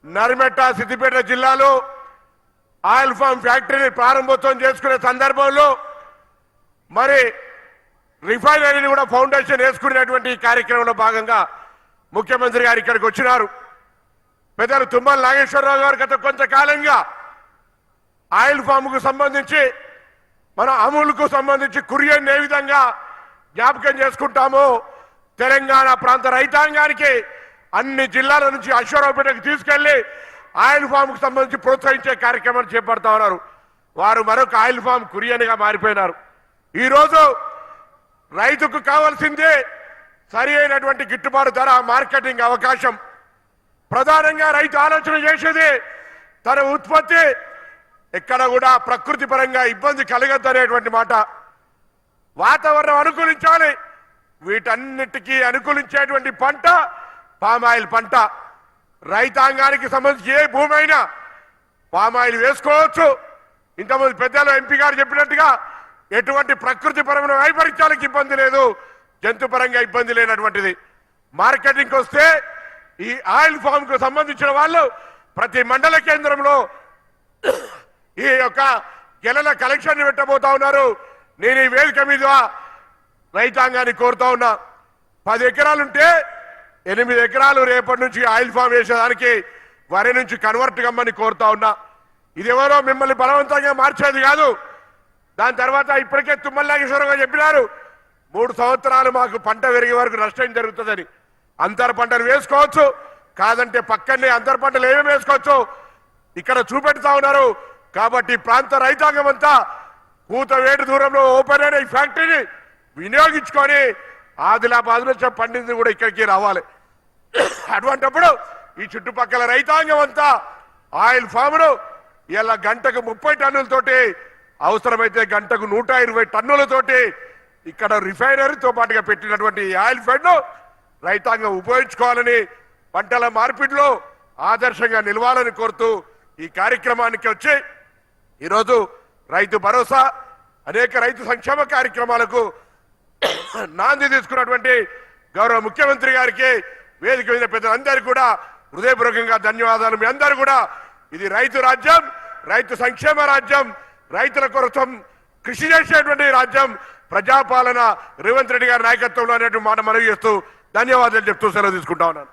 నర్మెట్ట సిద్దిపేట జిల్లాలో oil form ఫ్యాక్టరీని ప్రారంభోత్సవం చేసుకునే సందర్భంలో మరి రిఫైనరీని కూడా ఫౌండేషన్ వేసుకునేటువంటి కార్యక్రమంలో భాగంగా ముఖ్యమంత్రి గారు ఇక్కడికి వచ్చినారు. పెద్దలు తుమ్మల నాగేశ్వరరావు గారు గత కొంతకాలంగా ఆయిల్ ఫామ్కు సంబంధించి మన అమూల్కు సంబంధించి కురియన్ ఏ విధంగా జ్ఞాపకం చేసుకుంటామో తెలంగాణ ప్రాంత రైతాంగానికి అన్ని జిల్లాల నుంచి అశ్వరావుపేటకు తీసుకెళ్లి ఆయిల్ ఫామ్కు సంబంధించి ప్రోత్సహించే కార్యక్రమాలు చేపడతా ఉన్నారు. వారు మరొక ఆయిల్ ఫామ్ కురియన్గా మారిపోయినారు. ఈరోజు రైతుకు కావాల్సిందే సరి అయినటువంటి గిట్టుబాటు ధర, మార్కెటింగ్ అవకాశం. ప్రధానంగా రైతు ఆలోచన చేసేది తన ఉత్పత్తి ఎక్కడ కూడా ప్రకృతి పరంగా ఇబ్బంది కలగద్దనేటువంటి మాట. వాతావరణం అనుకూలించాలి. వీటన్నిటికీ అనుకూలించేటువంటి పంట పామాయిల్ పంట. రైతాంగానికి సంబంధించి ఏ భూమి అయినా పామాయిల్ వేసుకోవచ్చు. ఇంతకుముందు పెద్దలు ఎంపీ గారు చెప్పినట్టుగా ఎటువంటి ప్రకృతి పరమైన వైపరీత్యాలకు ఇబ్బంది లేదు, జంతు పరంగా ఇబ్బంది లేనటువంటిది. మార్కెటింగ్కి వస్తే ఈ ఆయిల్ ఫామ్ కు సంబంధించిన వాళ్ళు ప్రతి మండల కేంద్రంలో ఈ యొక్క గెలల కలెక్షన్ పెట్టబోతా ఉన్నారు. నేను ఈ వేదిక మీద రైతాంగాన్ని కోరుతా ఉన్నా, 10 ఎకరాలుంటే 8 ఎకరాలు రేపటి నుంచి ఆయిల్ ఫామ్ వేసేదానికి వరి నుంచి కన్వర్ట్ కమ్మని కోరుతా ఉన్నా. ఇదేవరో మిమ్మల్ని బలవంతంగా మార్చేది కాదు. దాని తర్వాత ఇప్పటికే తుమ్మల నాగేశ్వరరావు చెప్పినారు, 3 సంవత్సరాలు మాకు పంట పెరిగే వరకు నష్టం జరుగుతుందని. అంతర పంటలు వేసుకోవచ్చు, కాదంటే పక్కనే అంతర పంటలు ఏమేమి వేసుకోవచ్చు ఇక్కడ చూపెడతా ఉన్నారు. కాబట్టి ప్రాంత రైతాంగం అంతా కూతవేటు దూరంలో ఓపెన్ అయిన ఈ ఫ్యాక్టరీని వినియోగించుకొని ఆదిలాబాద్ నుంచి పండింది కూడా ఇక్కడికి రావాలి. అటువంటిప్పుడు ఈ చుట్టుపక్కల రైతాంగం అంతా ఆయిల్ ఫామ్ను ఇలా గంటకు 30 టన్నులతోటి, అవసరమైతే గంటకు 120 టన్నులతోటి ఇక్కడ రిఫైనరీతో పాటుగా పెట్టినటువంటి ఆయిల్ ఫెడ్ను రైతాంగం ఉపయోగించుకోవాలని, పంటల మార్పిడిలో ఆదర్శంగా నిలవాలని కోరుతూ ఈ కార్యక్రమానికి వచ్చి ఈరోజు రైతు భరోసా, అనేక రైతు సంక్షేమ కార్యక్రమాలకు నాంది తీసుకున్నటువంటి గౌరవ ముఖ్యమంత్రి గారికి, వేదిక మీద పెద్దలందరికీ కూడా హృదయపూర్వకంగా ధన్యవాదాలు. మీ అందరూ కూడా ఇది రైతు రాజ్యం, రైతు సంక్షేమ రాజ్యం, రైతుల కోసం కృషి చేసేటువంటి రాజ్యం, ప్రజాపాలన రేవంత్ రెడ్డి గారి నాయకత్వంలో అనేటువంటి మాట మనవి చేస్తూ ధన్యవాదాలు చెప్తూ సెలవు తీసుకుంటా ఉన్నాను.